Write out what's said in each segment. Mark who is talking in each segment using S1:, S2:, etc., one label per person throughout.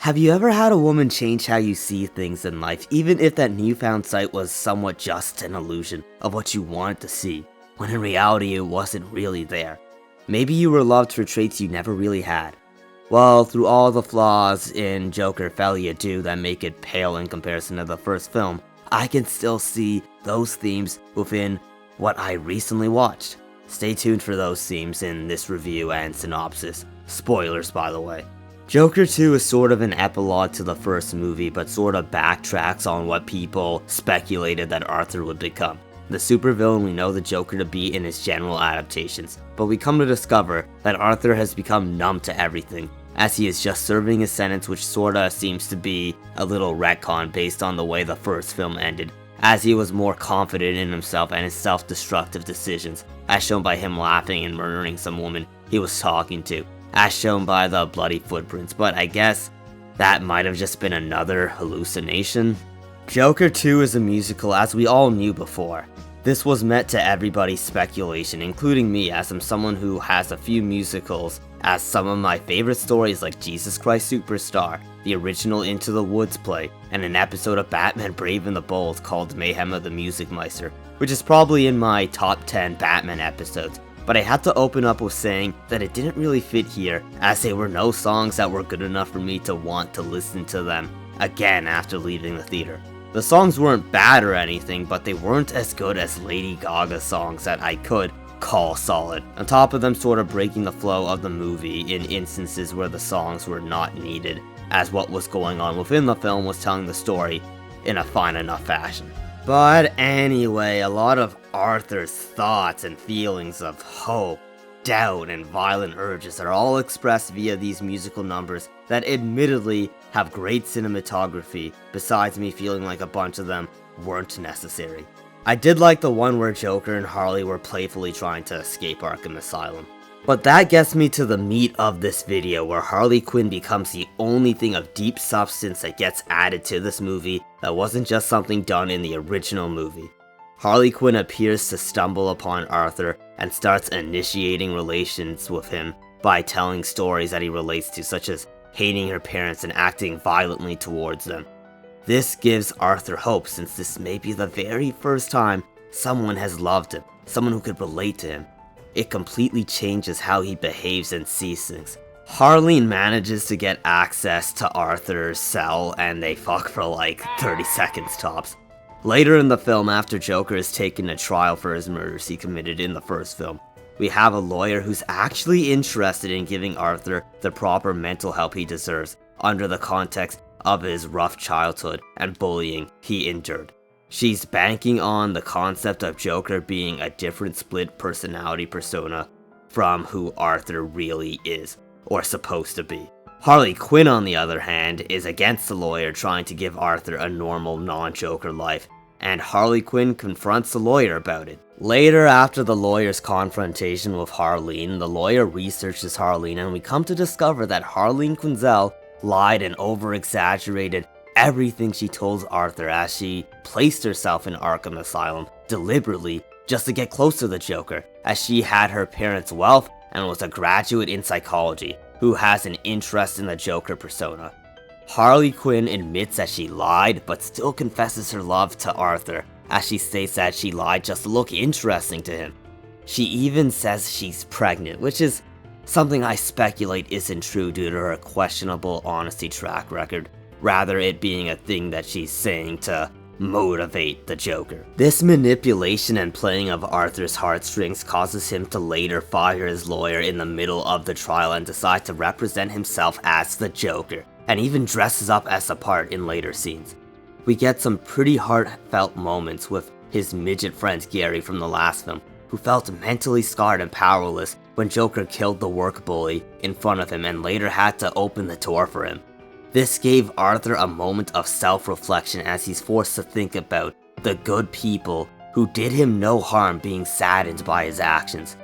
S1: Have you ever had a woman change how you see things in life, even if that newfound sight was somewhat just an illusion of what you wanted to see, when in reality it wasn't really there? Maybe you were loved for traits you never really had. Well, through all the flaws in Joker Folie Deux that make it pale in comparison to the first film, I can still see those themes within what I recently watched. Stay tuned for those themes in this review and synopsis. Spoilers, by the way. Joker 2 is sort of an epilogue to the first movie, but sort of backtracks on what people speculated that Arthur would become. The supervillain we know the Joker to be in his general adaptations, but we come to discover that Arthur has become numb to everything, as he is just serving his sentence, which sorta seems to be a little retcon based on the way the first film ended, as he was more confident in himself and his self-destructive decisions, as shown by him laughing and murdering some woman he was talking to, as shown by the bloody footprints, but I guess that might have just been another hallucination. Joker 2 is a musical, as we all knew before. This was met to everybody's speculation, including me, as I'm someone who has a few musicals as some of my favorite stories like Jesus Christ Superstar, the original Into the Woods play, and an episode of Batman Brave and the Bold called Mayhem of the Music Meister, which is probably in my top 10 Batman episodes. But I had to open up with saying that it didn't really fit here, as there were no songs that were good enough for me to want to listen to them again after leaving the theater. The songs weren't bad or anything, but they weren't as good as Lady Gaga's songs that I could call solid, on top of them sort of breaking the flow of the movie in instances where the songs were not needed, as what was going on within the film was telling the story in a fine enough fashion. But anyway, a lot of Arthur's thoughts and feelings of hope, doubt, and violent urges are all expressed via these musical numbers that admittedly have great cinematography, besides me feeling like a bunch of them weren't necessary. I did like the one where Joker and Harley were playfully trying to escape Arkham Asylum. But that gets me to the meat of this video, where Harley Quinn becomes the only thing of deep substance that gets added to this movie that wasn't just something done in the original movie. Harley Quinn appears to stumble upon Arthur and starts initiating relations with him by telling stories that he relates to, such as hating her parents and acting violently towards them. This gives Arthur hope, since this may be the very first time someone has loved him, someone who could relate to him. It completely changes how he behaves and sees things. Harleen manages to get access to Arthur's cell, and they fuck for like 30 seconds tops. Later in the film, after Joker is taken to trial for his murders he committed in the first film, we have a lawyer who's actually interested in giving Arthur the proper mental help he deserves under the context of his rough childhood and bullying he endured. She's banking on the concept of Joker being a different split personality persona from who Arthur really is, or supposed to be. Harley Quinn, on the other hand, is against the lawyer trying to give Arthur a normal non-Joker life, and Harley Quinn confronts the lawyer about it. Later, after the lawyer's confrontation with Harleen, the lawyer researches Harleen, and we come to discover that Harleen Quinzel lied and over-exaggerated everything she told Arthur, as she placed herself in Arkham Asylum deliberately just to get close to the Joker, as she had her parents' wealth and was a graduate in psychology who has an interest in the Joker persona. Harley Quinn admits that she lied, but still confesses her love to Arthur, as she states that she lied just to look interesting to him. She even says she's pregnant, which is something I speculate isn't true due to her questionable honesty track record, rather it being a thing that she's saying to motivate the Joker. This manipulation and playing of Arthur's heartstrings causes him to later fire his lawyer in the middle of the trial and decide to represent himself as the Joker, and even dresses up as the part in later scenes. We get some pretty heartfelt moments with his midget friend Gary from the last film, who felt mentally scarred and powerless when Joker killed the work bully in front of him and later had to open the door for him. This gave Arthur a moment of self-reflection as he's forced to think about the good people who did him no harm being saddened by his actions.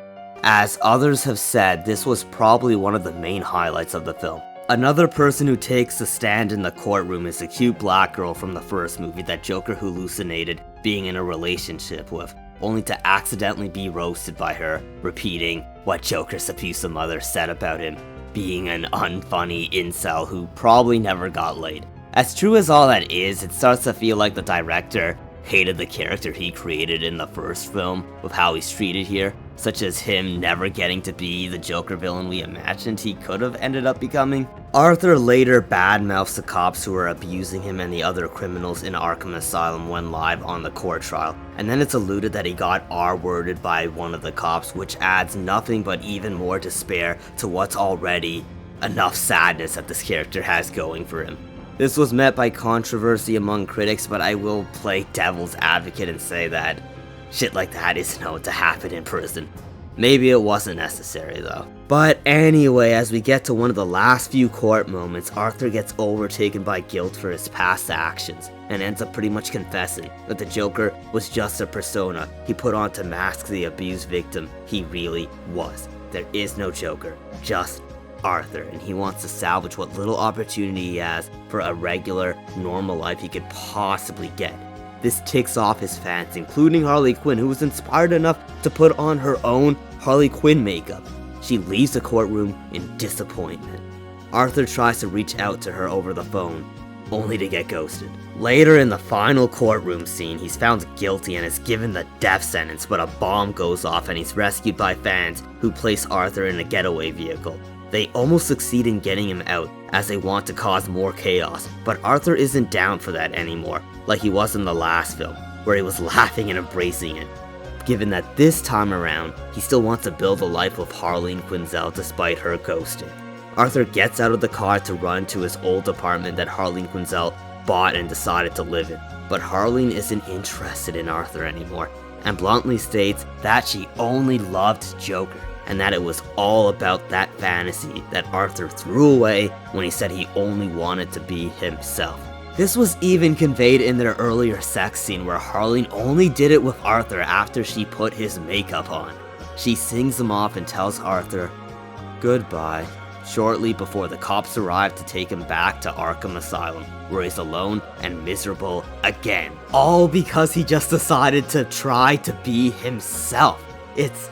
S1: As others have said, this was probably one of the main highlights of the film. Another person who takes a stand in the courtroom is the cute black girl from the first movie that Joker hallucinated being in a relationship with, only to accidentally be roasted by her, repeating what Joker's abusive mother said about him. being an unfunny incel who probably never got laid. As true as all that is, it starts to feel like the director hated the character he created in the first film with how he's treated here, such as him never getting to be the Joker villain we imagined he could have ended up becoming. Arthur later badmouths the cops who are abusing him and the other criminals in Arkham Asylum when live on the court trial, and then it's alluded that he got R-worded by one of the cops, which adds nothing but even more despair to what's already enough sadness that this character has going for him. This was met by controversy among critics, but I will play devil's advocate and say that shit like that isn't known to happen in prison. Maybe it wasn't necessary though. But anyway, as we get to one of the last few court moments, Arthur gets overtaken by guilt for his past actions and ends up pretty much confessing that the Joker was just a persona he put on to mask the abused victim he really was. There is no Joker, just Arthur, and he wants to salvage what little opportunity he has for a regular, normal life he could possibly get. This ticks off his fans, including Harley Quinn, who was inspired enough to put on her own Harley Quinn makeup. She leaves the courtroom in disappointment. Arthur tries to reach out to her over the phone, only to get ghosted. Later in the final courtroom scene, he's found guilty and is given the death sentence, but a bomb goes off and he's rescued by fans who place Arthur in a getaway vehicle. They almost succeed in getting him out, as they want to cause more chaos, but Arthur isn't down for that anymore, like he was in the last film, where he was laughing and embracing it. Given that this time around, he still wants to build a life with Harleen Quinzel despite her ghosting. Arthur gets out of the car to run to his old apartment that Harleen Quinzel bought and decided to live in, but Harleen isn't interested in Arthur anymore, and bluntly states that she only loved Joker, and that it was all about that fantasy that Arthur threw away when he said he only wanted to be himself. This was even conveyed in their earlier sex scene where Harleen only did it with Arthur after she put his makeup on. She sings him off and tells Arthur goodbye shortly before the cops arrive to take him back to Arkham Asylum, where he's alone and miserable again. All because he just decided to try to be himself. It's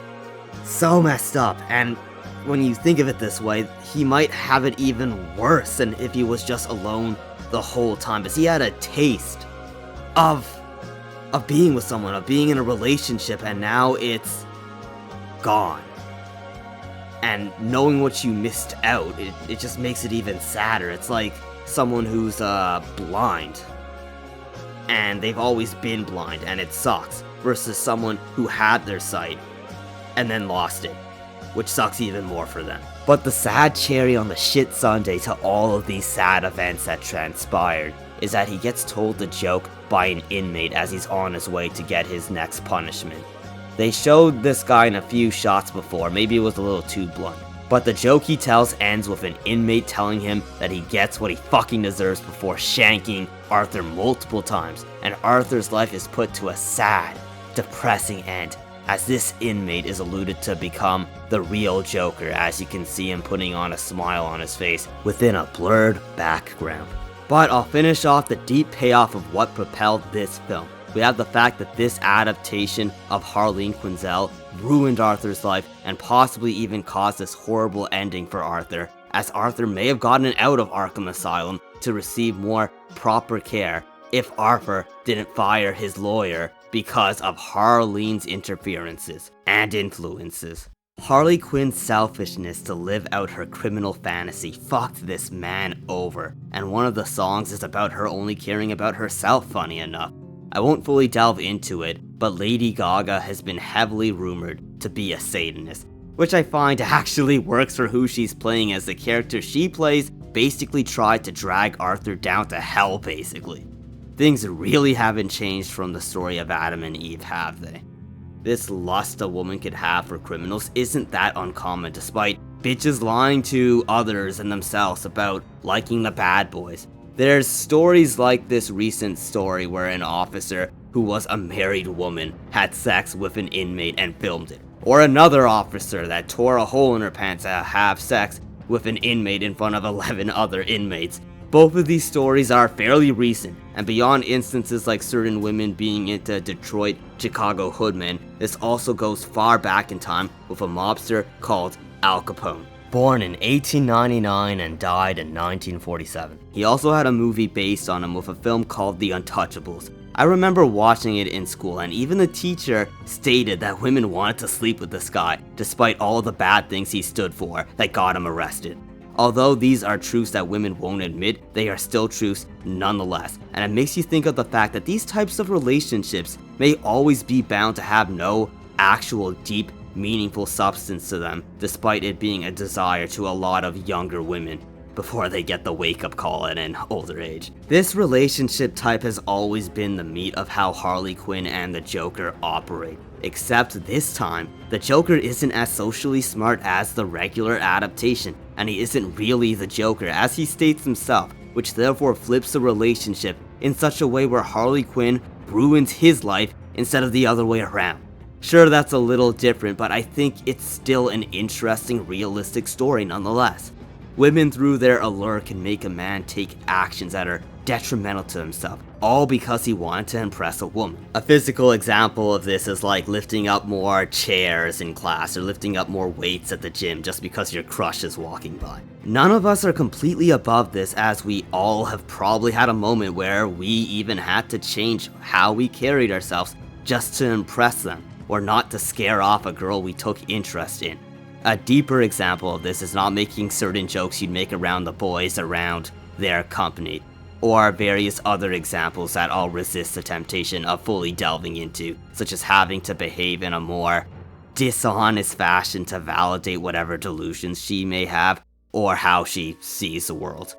S1: so messed up, and when you think of it this way, he might have it even worse than if he was just alone the whole time, because he had a taste of being with someone, of being in a relationship, and now it's gone. And knowing what you missed out, it just makes it even sadder. It's like someone who's blind, and they've always been blind, and it sucks, versus someone who had their sight and then lost it, which sucks even more for them. But the sad cherry on the shit sundae to all of these sad events that transpired is that he gets told the joke by an inmate as he's on his way to get his next punishment. They showed this guy in a few shots before, maybe it was a little too blunt, but the joke he tells ends with an inmate telling him that he gets what he fucking deserves before shanking Arthur multiple times, and Arthur's life is put to a sad, depressing end, as this inmate is alluded to become the real Joker, as you can see him putting on a smile on his face within a blurred background. But I'll finish off the deep payoff of what propelled this film. We have the fact that this adaptation of Harleen Quinzel ruined Arthur's life and possibly even caused this horrible ending for Arthur, as Arthur may have gotten out of Arkham Asylum to receive more proper care if Arthur didn't fire his lawyer because of Harleen's interferences and influences. Harley Quinn's selfishness to live out her criminal fantasy fucked this man over, and one of the songs is about her only caring about herself, funny enough. I won't fully delve into it, but Lady Gaga has been heavily rumored to be a Satanist, which I find actually works for who she's playing, as the character she plays basically tried to drag Arthur down to hell, basically. Things really haven't changed from the story of Adam and Eve, have they? This lust a woman could have for criminals isn't that uncommon, despite bitches lying to others and themselves about liking the bad boys. There's stories like this recent story where an officer who was a married woman had sex with an inmate and filmed it. Or another officer that tore a hole in her pants to have sex with an inmate in front of 11 other inmates. Both of these stories are fairly recent, and beyond instances like certain women being into Detroit, Chicago hoodmen, this also goes far back in time with a mobster called Al Capone. born in 1899 and died in 1947. He also had a movie based on him with a film called The Untouchables. I remember watching it in school, and even the teacher stated that women wanted to sleep with this guy, despite all the bad things he stood for that got him arrested. Although these are truths that women won't admit, they are still truths nonetheless, and it makes you think of the fact that these types of relationships may always be bound to have no actual deep, meaningful substance to them, despite it being a desire to a lot of younger women before they get the wake-up call at an older age. This relationship type has always been the meat of how Harley Quinn and the Joker operate, except this time, the Joker isn't as socially smart as the regular adaptation, and he isn't really the Joker as he states himself, which therefore flips the relationship in such a way where Harley Quinn ruins his life instead of the other way around. Sure, that's a little different, but I think it's still an interesting, realistic story nonetheless. Women through their allure can make a man take actions that are detrimental to himself, all because he wanted to impress a woman. A physical example of this is like lifting up more chairs in class or lifting up more weights at the gym just because your crush is walking by. None of us are completely above this, as we all have probably had a moment where we even had to change how we carried ourselves just to impress them, or not to scare off a girl we took interest in. A deeper example of this is not making certain jokes you'd make around the boys around their company, or various other examples that I'll resist the temptation of fully delving into, such as having to behave in a more dishonest fashion to validate whatever delusions she may have, or how she sees the world.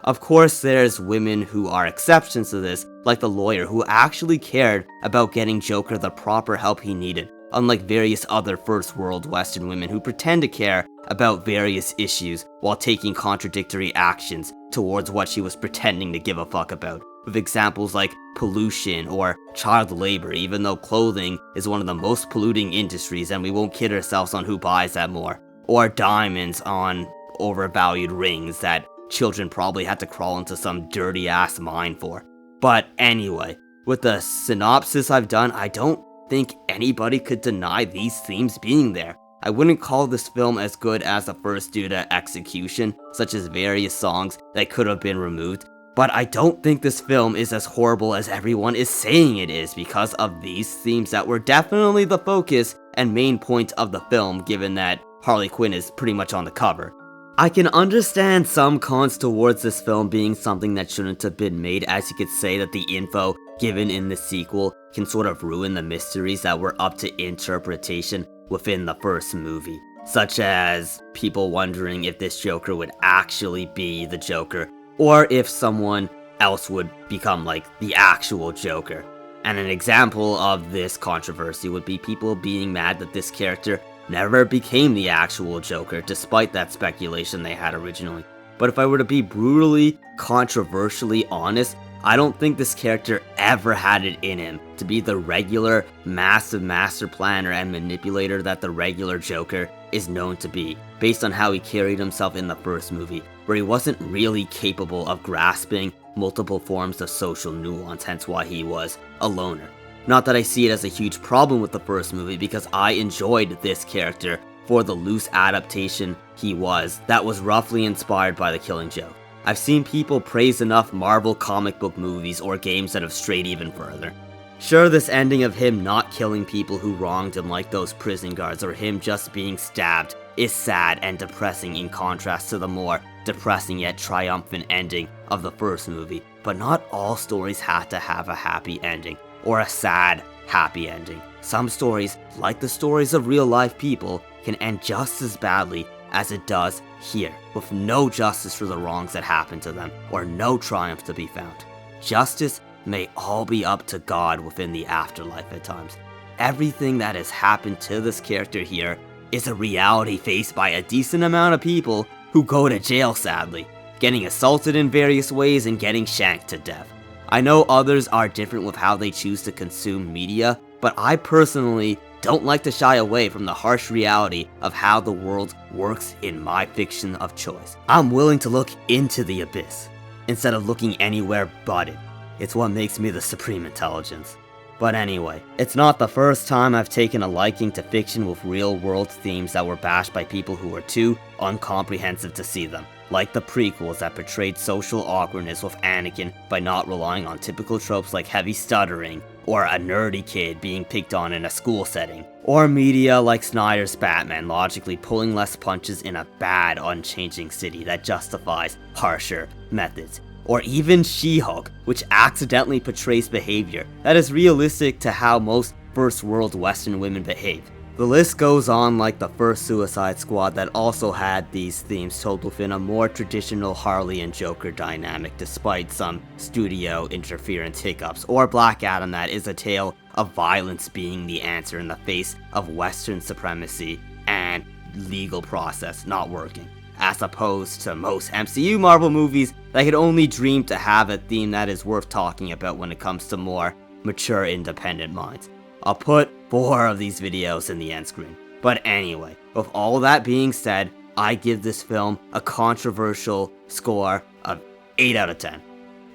S1: Of course, there's women who are exceptions to this, like the lawyer who actually cared about getting Joker the proper help he needed, unlike various other first world Western women who pretend to care about various issues while taking contradictory actions towards what she was pretending to give a fuck about, with examples like pollution or child labor, even though clothing is one of the most polluting industries and we won't kid ourselves on who buys that more, or diamonds on overvalued rings that children probably had to crawl into some dirty ass mine for. But anyway, with the synopsis I've done, I don't think anybody could deny these themes being there. I wouldn't call this film as good as the first due to execution, such as various songs that could have been removed, but I don't think this film is as horrible as everyone is saying it is because of these themes that were definitely the focus and main point of the film, given that Harley Quinn is pretty much on the cover. I can understand some cons towards this film being something that shouldn't have been made, as you could say that the info given in the sequel can sort of ruin the mysteries that were up to interpretation within the first movie, such as people wondering if this Joker would actually be the Joker, or if someone else would become like the actual Joker. And an example of this controversy would be people being mad that this character never became the actual Joker, despite that speculation they had originally. But if I were to be brutally, controversially honest, I don't think this character ever had it in him to be the regular, massive master planner and manipulator that the regular Joker is known to be, based on how he carried himself in the first movie, where he wasn't really capable of grasping multiple forms of social nuance, hence why he was a loner. Not that I see it as a huge problem with the first movie, because I enjoyed this character for the loose adaptation he was that was roughly inspired by The Killing Joke. I've seen people praise enough Marvel comic book movies or games that have strayed even further. Sure, this ending of him not killing people who wronged him like those prison guards, or him just being stabbed, is sad and depressing in contrast to the more depressing yet triumphant ending of the first movie. But not all stories have to have a happy ending, or a sad, happy ending. Some stories, like the stories of real life people, can end just as badly as it does here, with no justice for the wrongs that happened to them, or no triumph to be found. Justice may all be up to God within the afterlife at times. Everything that has happened to this character here is a reality faced by a decent amount of people who go to jail, sadly, getting assaulted in various ways and getting shanked to death. I know others are different with how they choose to consume media, but I personally don't like to shy away from the harsh reality of how the world works in my fiction of choice. I'm willing to look into the abyss, instead of looking anywhere but it. It's what makes me the supreme intelligence. But anyway, it's not the first time I've taken a liking to fiction with real-world themes that were bashed by people who were too uncomprehensive to see them. Like the prequels that portrayed social awkwardness with Anakin by not relying on typical tropes like heavy stuttering, or a nerdy kid being picked on in a school setting, or media like Snyder's Batman logically pulling less punches in a bad, unchanging city that justifies harsher methods. Or even She-Hulk, which accidentally portrays behavior that is realistic to how most first world Western women behave. The list goes on, like the first Suicide Squad that also had these themes told within a more traditional Harley and Joker dynamic despite some studio interference hiccups, or Black Adam that is a tale of violence being the answer in the face of Western supremacy and legal process not working, as opposed to most MCU Marvel movies that could only dream to have a theme that is worth talking about when it comes to more mature independent minds. I'll put 4 of these videos in the end screen. But anyway, with all that being said, I give this film a controversial score of 8 out of 10.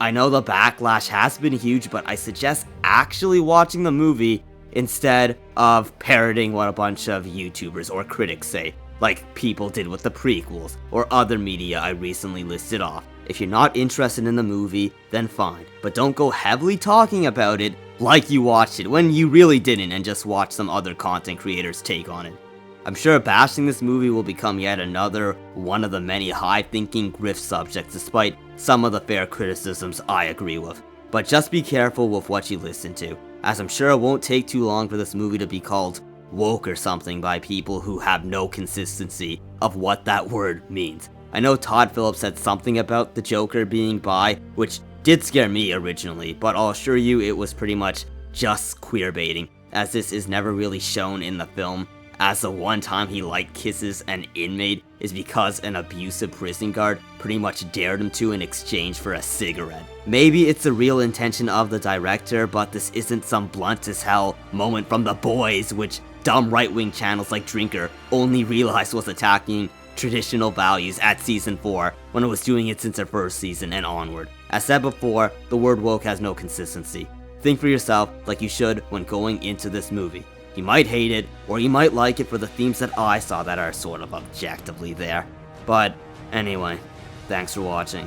S1: I know the backlash has been huge, but I suggest actually watching the movie instead of parroting what a bunch of YouTubers or critics say, like people did with the prequels or other media I recently listed off. If you're not interested in the movie, then fine, but don't go heavily talking about it like you watched it when you really didn't and just watch some other content creators' take on it. I'm sure bashing this movie will become yet another one of the many high-thinking grift subjects despite some of the fair criticisms I agree with. But just be careful with what you listen to, as I'm sure it won't take too long for this movie to be called woke or something by people who have no consistency of what that word means. I know Todd Phillips said something about the Joker being bi, which did scare me originally, but I'll assure you it was pretty much just queerbaiting, as this is never really shown in the film, as the one time he light kisses an inmate is because an abusive prison guard pretty much dared him to in exchange for a cigarette. Maybe it's the real intention of the director, but this isn't some blunt as hell moment from The Boys, which dumb right-wing channels like Drinker only realized was attacking traditional values at season 4 when it was doing it since their first season and onward. As said before, the word woke has no consistency. Think for yourself like you should when going into this movie. You might hate it, or you might like it for the themes that I saw that are sort of objectively there. But anyway, thanks for watching.